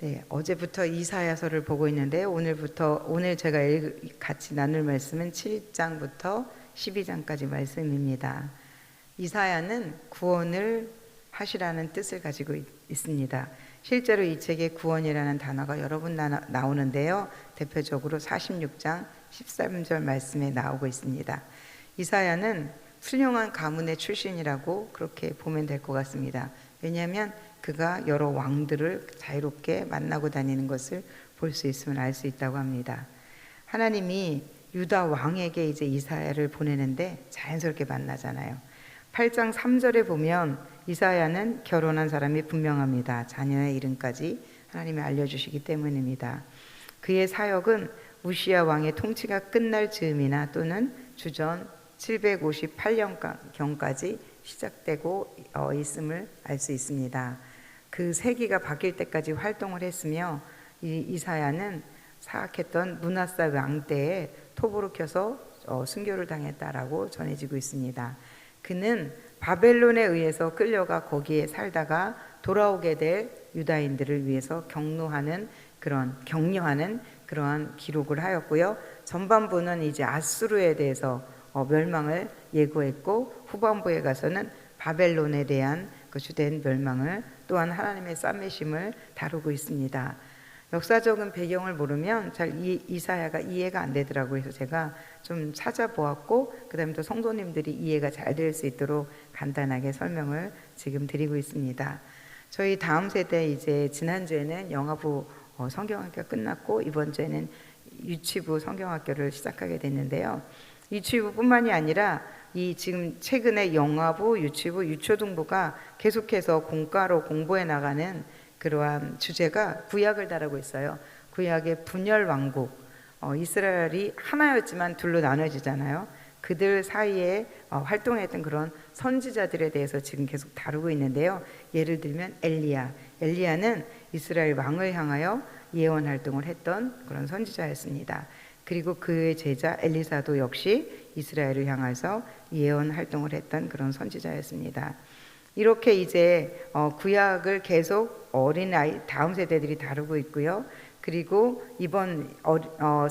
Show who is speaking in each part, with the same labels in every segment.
Speaker 1: 네, 어제부터 이사야서를 보고 있는데 오늘 제가 같이 나눌 말씀은 7장부터 12장까지 말씀입니다. 이사야는 구원을 하시라는 뜻을 가지고 있습니다. 실제로 이 책에 구원이라는 단어가 여러 번 나오는데요. 대표적으로 46장 13절 말씀에 나오고 있습니다. 이사야는 훌륭한 가문의 출신이라고 그렇게 보면 될 것 같습니다. 왜냐하면 그가 여러 왕들을 자유롭게 만나고 다니는 것을 볼 수 있으면 알 수 있다고 합니다. 하나님이 유다 왕에게 이제 이사야를 보내는데 자연스럽게 만나잖아요. 8장 3절에 보면 이사야는 결혼한 사람이 분명합니다. 자녀의 이름까지 하나님이 알려주시기 때문입니다. 그의 사역은 우시야 왕의 통치가 끝날 즈음이나 또는 주전 758년경까지 시작되고 있음을 알 수 있습니다. 그 세기가 바뀔 때까지 활동을 했으며 이사야는 사악했던 므낫사 왕 때에 톱으로 켜서 순교를 당했다라고 전해지고 있습니다. 그는 바벨론에 의해서 끌려가 거기에 살다가 돌아오게 될 유다인들을 위해서 격려하는 그러한 기록을 하였고요. 전반부는 이제 아수르에 대해서 멸망을 예고했고, 후반부에 가서는 바벨론에 대한 그 주된 멸망을 또한 하나님의 쌈매심을 다루고 있습니다. 역사적인 배경을 모르면 잘 이사야가 이해가 안 되더라고요. 그래서 제가 좀 찾아보았고, 그 다음에 또 성도님들이 이해가 잘 될 수 있도록 간단하게 설명을 지금 드리고 있습니다. 저희 다음 세대 이제 지난주에는 영아부 성경학교가 끝났고, 이번 주에는 유치부 성경학교를 시작하게 됐는데요. 유치부뿐만이 아니라 이 지금 최근에 영아부, 유치부, 유초등부가 계속해서 공과로 공부해 나가는 그러한 주제가 구약을 다루고 있어요. 구약의 분열 왕국, 이스라엘이 하나였지만 둘로 나눠지잖아요. 그들 사이에 활동했던 그런 선지자들에 대해서 지금 계속 다루고 있는데요. 예를 들면 엘리야는 이스라엘 왕을 향하여 예언 활동을 했던 그런 선지자였습니다. 그리고 그의 제자 엘리사도 역시 이스라엘을 향해서 예언 활동을 했던 그런 선지자였습니다. 이렇게 이제 구약을 계속 어린아이 다음 세대들이 다루고 있고요. 그리고 이번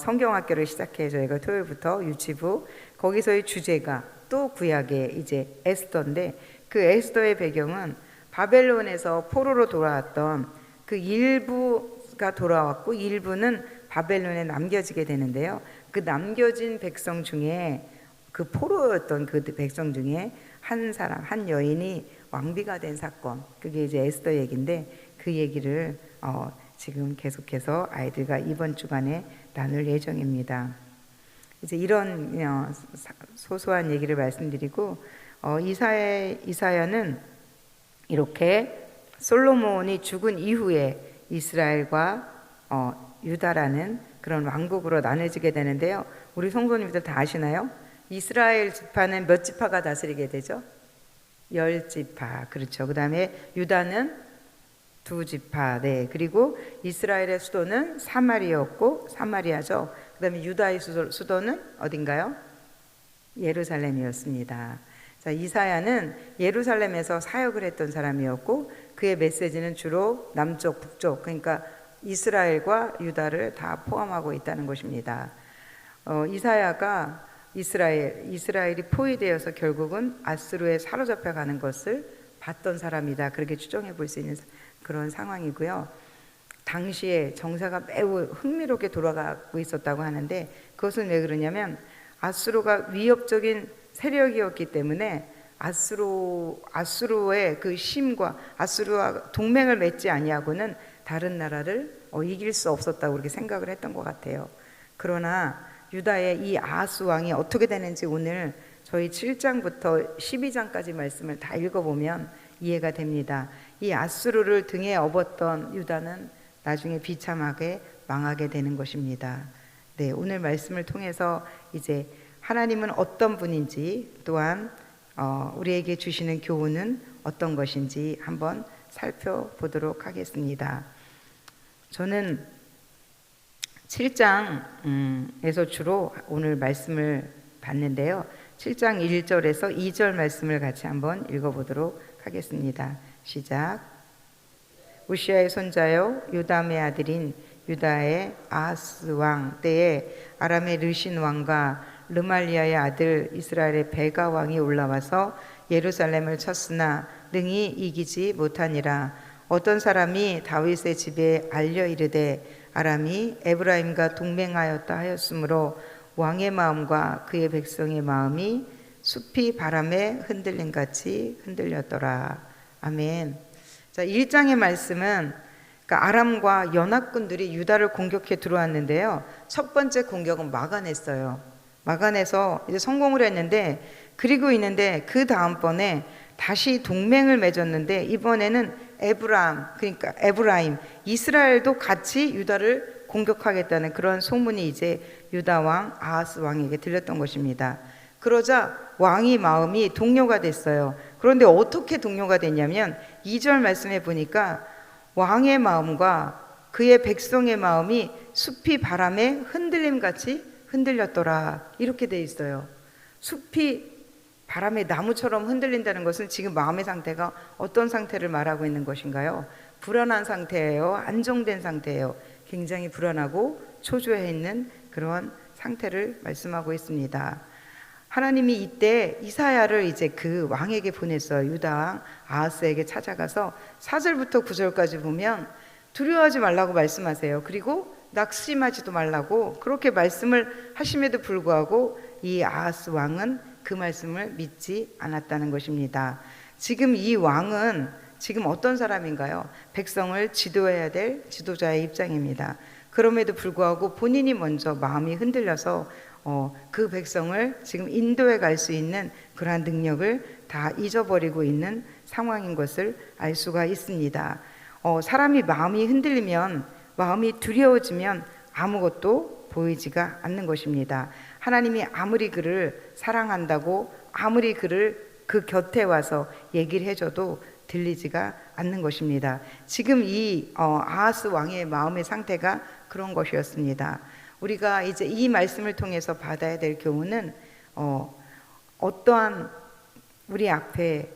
Speaker 1: 성경학교를 시작해 저희가 토요일부터 유치부, 거기서의 주제가 또 구약의 이제 에스더인데, 그 에스더의 배경은 바벨론에서 포로로 돌아왔던 그 일부가 돌아왔고 일부는 바벨론에 남겨지게 되는데요. 그 남겨진 백성 중에, 그 포로였던 그 백성 중에 한 여인이 왕비가 된 사건, 그게 이제 에스더 얘기인데, 그 얘기를 지금 계속해서 아이들과 이번 주간에 나눌 예정입니다. 이제 이런 소소한 얘기를 말씀드리고, 이사야는 이렇게 솔로몬이 죽은 이후에 이스라엘과 유다라는 그런 왕국으로 나눠지게 되는데요. 우리 성도님들 다 아시나요? 이스라엘 지파는 몇 지파가 다스리게 되죠? 10지파. 그렇죠. 그 다음에 유다는 2지파. 네. 그리고 이스라엘의 수도는 사마리아죠. 그 다음에 유다의 수도는 어딘가요? 예루살렘이었습니다. 자, 이사야는 예루살렘에서 사역을 했던 사람이었고, 그의 메시지는 주로 남쪽, 북쪽, 그러니까 이스라엘과 유다를 다 포함하고 있다는 것입니다. 이사야가 이스라엘이 포위되어서 결국은 아수르에 사로잡혀 가는 것을 봤던 사람이다, 그렇게 추정해 볼 수 있는 그런 상황이고요. 당시에 정사가 매우 흥미롭게 돌아가고 있었다고 하는데, 그것은 왜 그러냐면 아수르가 위협적인 세력이었기 때문에 아수르의 그 힘과 아수르와 동맹을 맺지 아니하고는 다른 나라를 이길 수 없었다고 그렇게 생각을 했던 것 같아요. 그러나 유다의 이 아하스 왕이 어떻게 되는지 오늘 저희 7장부터 12장까지 말씀을 다 읽어보면 이해가 됩니다. 이 아수르를 등에 업었던 유다는 나중에 비참하게 망하게 되는 것입니다. 네, 오늘 말씀을 통해서 이제 하나님은 어떤 분인지, 또한 우리에게 주시는 교훈은 어떤 것인지 한번 살펴보도록 하겠습니다. 저는 7장에서 주로 오늘 말씀을 봤는데요. 7장 1절에서 2절 말씀을 같이 한번 읽어보도록 하겠습니다. 시작. 우시아의 손자요 요담의 아들인 유다의 아하스 왕 때에 아람의 르신 왕과 르말리아의 아들 이스라엘의 베가 왕이 올라와서 예루살렘을 쳤으나 능히 이기지 못하니라. 어떤 사람이 다윗의 집에 알려 이르되 아람이 에브라임과 동맹하였다 하였으므로 왕의 마음과 그의 백성의 마음이 숲이 바람에 흔들림 같이 흔들렸더라. 아멘. 자, 1장의 말씀은 그러니까 아람과 연합군들이 유다를 공격해 들어왔는데요. 첫 번째 공격은 막아냈어요. 막아내서 이제 성공을 했는데, 그리고 있는데 그 다음번에 다시 동맹을 맺었는데 이번에는 그러니까 에브라임, 이스라엘도 같이 유다를 공격하겠다는 그런 소문이 이제 유다 왕 아하스 왕에게 들렸던 것입니다. 그러자 왕의 마음이 동요가 됐어요. 그런데 어떻게 동요가 됐냐면 2절 말씀해 보니까 왕의 마음과 그의 백성의 마음이 숲이 바람에 흔들림같이 흔들렸더라, 이렇게 돼 있어요. 숲이 바람에 나무처럼 흔들린다는 것은 지금 마음의 상태가 어떤 상태를 말하고 있는 것인가요? 불안한 상태예요? 안정된 상태예요? 굉장히 불안하고 초조해 있는 그런 상태를 말씀하고 있습니다. 하나님이 이때 이사야를 이제 그 왕에게 보냈어요. 유다 왕 아하스에게 찾아가서 4절부터 9절까지 보면 두려워하지 말라고 말씀하세요. 그리고 낙심하지도 말라고 그렇게 말씀을 하심에도 불구하고 이 아하스 왕은 그 말씀을 믿지 않았다는 것입니다. 지금 이 왕은 지금 어떤 사람인가요? 백성을 지도해야 될 지도자의 입장입니다. 그럼에도 불구하고 본인이 먼저 마음이 흔들려서 그 백성을 지금 인도해 갈 수 있는 그러한 능력을 다 잊어버리고 있는 상황인 것을 알 수가 있습니다. 사람이 마음이 흔들리면, 마음이 두려워지면 아무것도 보이지가 않는 것입니다. 하나님이 아무리 그를 사랑한다고 아무리 그를 그 곁에 와서 얘기를 해줘도 들리지가 않는 것입니다. 지금 이 아하스 왕의 마음의 상태가 그런 것이었습니다. 우리가 이제 이 말씀을 통해서 받아야 될 교훈은 어떠한 우리 앞에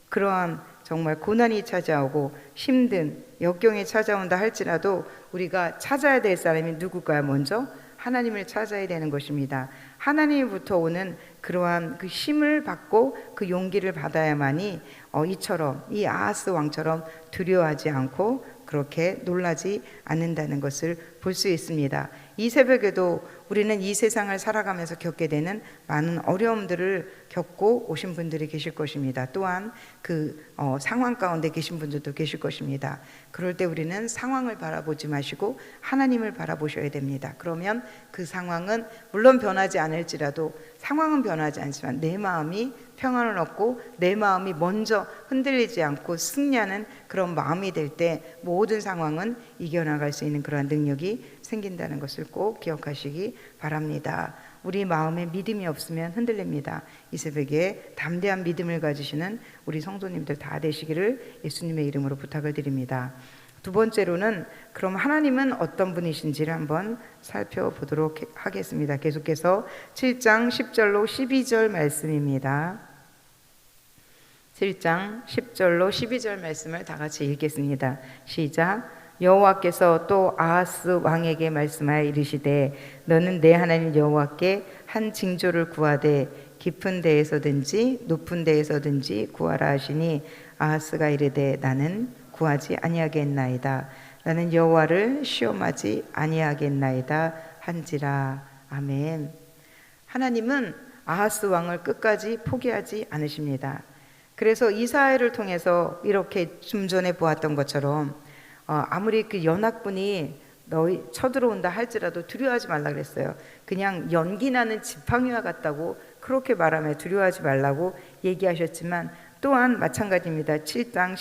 Speaker 1: 그러한 정말 고난이 찾아오고 힘든 역경이 찾아온다 할지라도 우리가 찾아야 될 사람이 누굴까요? 먼저 하나님을 찾아야 되는 것입니다. 하나님부터 오는 그러한 그 힘을 받고 그 용기를 받아야만이 이처럼 이 아하스 왕처럼 두려워하지 않고 그렇게 놀라지 않는다는 것을 볼 수 있습니다. 이 새벽에도 우리는 이 세상을 살아가면서 겪게 되는 많은 어려움들을 겪고 오신 분들이 계실 것입니다. 또한 그 상황 가운데 계신 분들도 계실 것입니다. 그럴 때 우리는 상황을 바라보지 마시고 하나님을 바라보셔야 됩니다. 그러면 그 상황은 물론 변하지 않을지라도, 상황은 변하지 않지만 내 마음이 평안을 얻고 내 마음이 먼저 흔들리지 않고 승리하는 그런 마음이 될 때 모든 상황은 이겨나갈 수 있는 그러한 능력이 생긴다는 것을 꼭 기억하시기 바랍니다. 우리 마음에 믿음이 없으면 흔들립니다. 이 새벽에 담대한 믿음을 가지시는 우리 성도님들 다 되시기를 예수님의 이름으로 부탁을 드립니다. 두 번째로는 그럼 하나님은 어떤 분이신지를 한번 살펴보도록 하겠습니다. 계속해서 7장 10절로 12절 말씀입니다. 7장 10절로 12절 말씀을 다 같이 읽겠습니다. 시작. 여호와께서 또 아하스 왕에게 말씀하여 이르시되 너는 내 하나님 여호와께 한 징조를 구하되 깊은 데에서든지 높은 데에서든지 구하라 하시니 아하스가 이르되 나는 구하지 아니하겠나이다. 나는 여호와를 시험하지 아니하겠나이다 한지라. 아멘. 하나님은 아하스 왕을 끝까지 포기하지 않으십니다. 그래서 이사야를 통해서 이렇게 좀 전에 보았던 것처럼 아무리 그 연합군이 너희 쳐들어온다 할지라도 두려워하지 말라 그랬어요. 그냥 연기 나는 지팡이와 같다고 그렇게 말하며 두려워하지 말라고 얘기하셨지만 또한 마찬가지입니다. 7장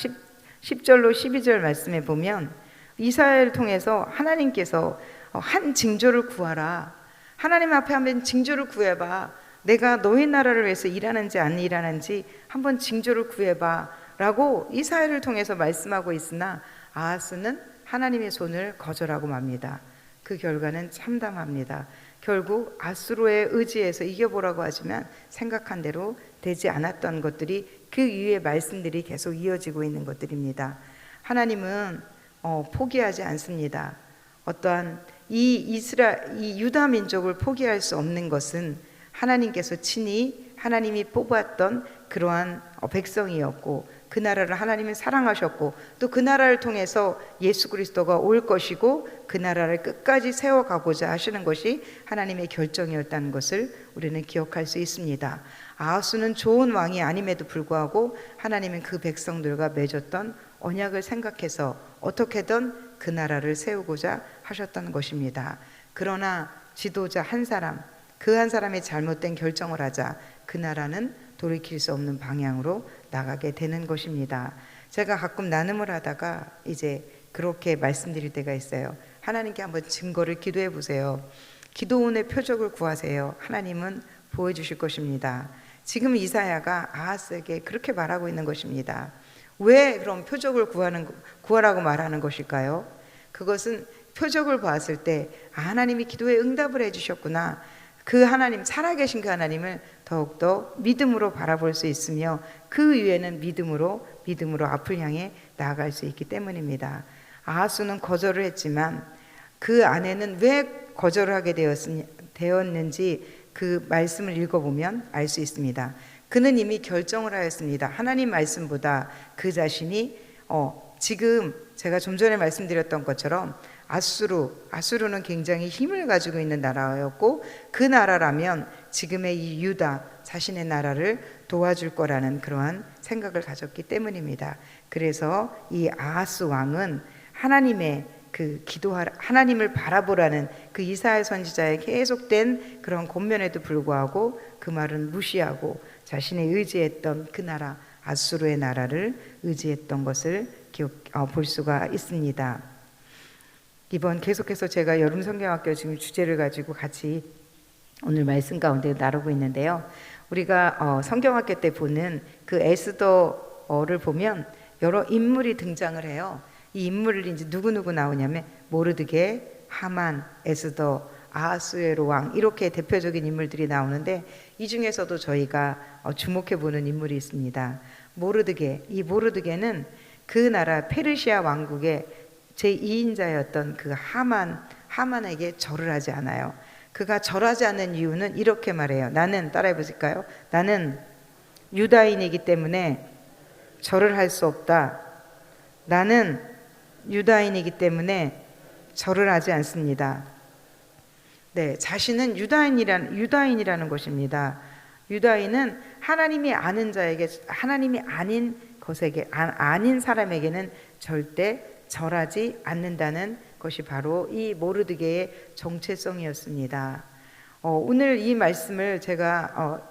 Speaker 1: 10절로 12절 말씀에 보면 이사야를 통해서 하나님께서 한 징조를 구하라. 하나님 앞에 한번 징조를 구해봐. 내가 너희 나라를 위해서 일하는지 안 일하는지 한번 징조를 구해봐 라고 이사야를 통해서 말씀하고 있으나 아하스는 하나님의 손을 거절하고 맙니다. 그 결과는 참담합니다. 결국 아수르에 의지해서 이겨보라고 하지만 생각한 대로 되지 않았던 것들이 그 이후의 말씀들이 계속 이어지고 있는 것들입니다. 하나님은 포기하지 않습니다. 어떠한 이 유다 민족을 포기할 수 없는 것은 하나님께서 친히 하나님이 뽑았던 그러한 백성이었고, 그 나라를 하나님이 사랑하셨고, 또 그 나라를 통해서 예수 그리스도가 올 것이고 그 나라를 끝까지 세워가고자 하시는 것이 하나님의 결정이었다는 것을 우리는 기억할 수 있습니다. 아하스는 좋은 왕이 아님에도 불구하고 하나님은 그 백성들과 맺었던 언약을 생각해서 어떻게든 그 나라를 세우고자 하셨던 것입니다. 그러나 지도자 한 사람, 그 한 사람이 잘못된 결정을 하자 그 나라는 돌이킬 수 없는 방향으로 나가게 되는 것입니다. 제가 가끔 나눔을 하다가 이제 그렇게 말씀드릴 때가 있어요. 하나님께 한번 증거를 기도해 보세요. 기도원의 표적을 구하세요. 하나님은 보여주실 것입니다. 지금 이사야가 아하스에게 그렇게 말하고 있는 것입니다. 왜 그럼 표적을 구하라고 말하는 것일까요? 그것은 표적을 봤을 때 하나님이 기도에 응답을 해주셨구나, 그 하나님, 살아계신 그 하나님을 더욱더 믿음으로 바라볼 수 있으며 그 위에는 믿음으로 앞을 향해 나아갈 수 있기 때문입니다. 아하스는 거절을 했지만 그 안에는 왜 거절을 하게 되었는지 그 말씀을 읽어보면 알 수 있습니다. 그는 이미 결정을 하였습니다. 하나님 말씀보다 그 자신이 지금 제가 좀 전에 말씀드렸던 것처럼 아수르는 굉장히 힘을 가지고 있는 나라였고, 그 나라라면 지금의 이 유다 자신의 나라를 도와줄 거라는 그러한 생각을 가졌기 때문입니다. 그래서 이 아하스 왕은 하나님의 하나님을 바라보라는 그 이사야 선지자의 계속된 그런 권면에도 불구하고 그 말은 무시하고 자신이 의지했던 그 나라 아수르의 나라를 의지했던 것을 볼 수가 있습니다. 이번 계속해서 제가 여름 성경학교 지금 주제를 가지고 같이 오늘 말씀 가운데 나누고 있는데요. 우리가 성경학교 때 보는 그 에스더를 보면 여러 인물이 등장을 해요. 이 인물을 이제 누구 나오냐면 모르드게, 하만, 에스더, 아하수에로 왕, 이렇게 대표적인 인물들이 나오는데 이 중에서도 저희가 주목해 보는 인물이 있습니다. 이 모르드게는 그 나라 페르시아 왕국의 제2인자였던 그 하만에게 절을 하지 않아요. 그가 절하지 않는 이유는 이렇게 말해요. 나는, 따라해 보실까요? 나는 유다인이기 때문에 절을 할 수 없다. 나는 유다인이기 때문에 절을 하지 않습니다. 네, 자신은 유다인이라는 것입니다. 유다인은 하나님이 아는 자에게, 하나님이 아닌 것에게, 아닌 사람에게는 절대 절하지 않는다는 것이 바로 이 모르드게의 정체성이었습니다. 오늘 이 말씀을 제가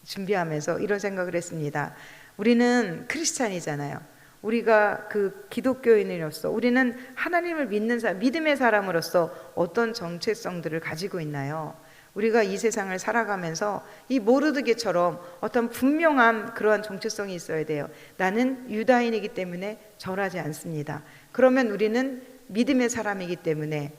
Speaker 1: 준비하면서 이런 생각을 했습니다. 우리는 크리스찬이잖아요. 우리가 그 기독교인으로서 우리는 하나님을 믿는 믿음의 사람으로서 어떤 정체성들을 가지고 있나요? 우리가 이 세상을 살아가면서 이 모르드게처럼 어떤 분명한 그러한 정체성이 있어야 돼요. 나는 유다인이기 때문에 절하지 않습니다. 그러면 우리는 믿음의 사람이기 때문에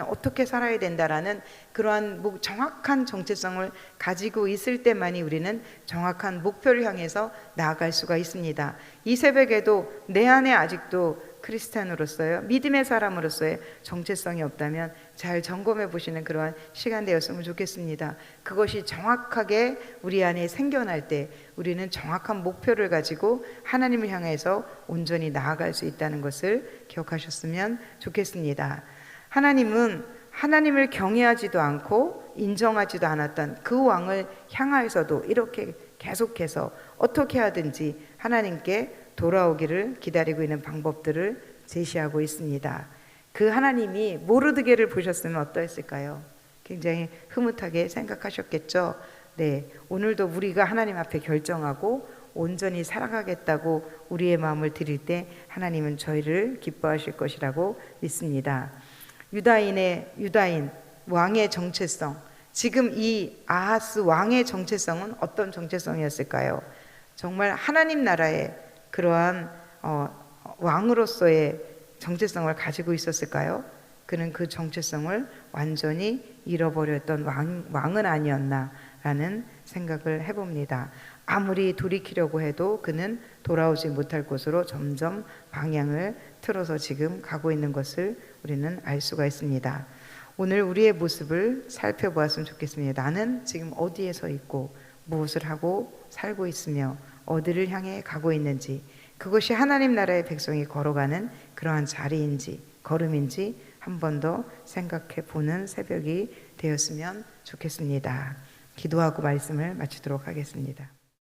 Speaker 1: 어떻게 살아야 된다라는 그러한 정확한 정체성을 가지고 있을 때만이 우리는 정확한 목표를 향해서 나아갈 수가 있습니다. 이 새벽에도 내 안에 아직도 크리스찬으로서요, 믿음의 사람으로서의 정체성이 없다면 잘 점검해 보시는 그러한 시간 되었으면 좋겠습니다. 그것이 정확하게 우리 안에 생겨날 때 우리는 정확한 목표를 가지고 하나님을 향해서 온전히 나아갈 수 있다는 것을 기억하셨으면 좋겠습니다. 하나님은 하나님을 경외하지도 않고 인정하지도 않았던 그 왕을 향하여서도 이렇게 계속해서 어떻게 하든지 하나님께 돌아오기를 기다리고 있는 방법들을 제시하고 있습니다. 그 하나님이 모르드게를 보셨으면 어떠했을까요? 굉장히 흐뭇하게 생각하셨겠죠. 네, 오늘도 우리가 하나님 앞에 결정하고 온전히 살아가겠다고 우리의 마음을 드릴 때 하나님은 저희를 기뻐하실 것이라고 믿습니다. 유다인 왕의 정체성, 지금 이 아하스 왕의 정체성은 어떤 정체성이었을까요? 정말 하나님 나라의 그러한 왕으로서의 정체성을 가지고 있었을까요? 그는 그 정체성을 완전히 잃어버렸던 왕은 아니었나라는 생각을 해봅니다. 아무리 돌이키려고 해도 그는 돌아오지 못할 곳으로 점점 방향을 흐트러서 지금 가고 있는 것을 우리는 알 수가 있습니다. 오늘 우리의 모습을 살펴보았으면 좋겠습니다. 나는 지금 어디에 서 있고 무엇을 하고 살고 있으며 어디를 향해 가고 있는지, 그것이 하나님 나라의 백성이 걸어가는 그러한 자리인지 걸음인지 한 번 더 생각해 보는 새벽이 되었으면 좋겠습니다. 기도하고 말씀을 마치도록 하겠습니다.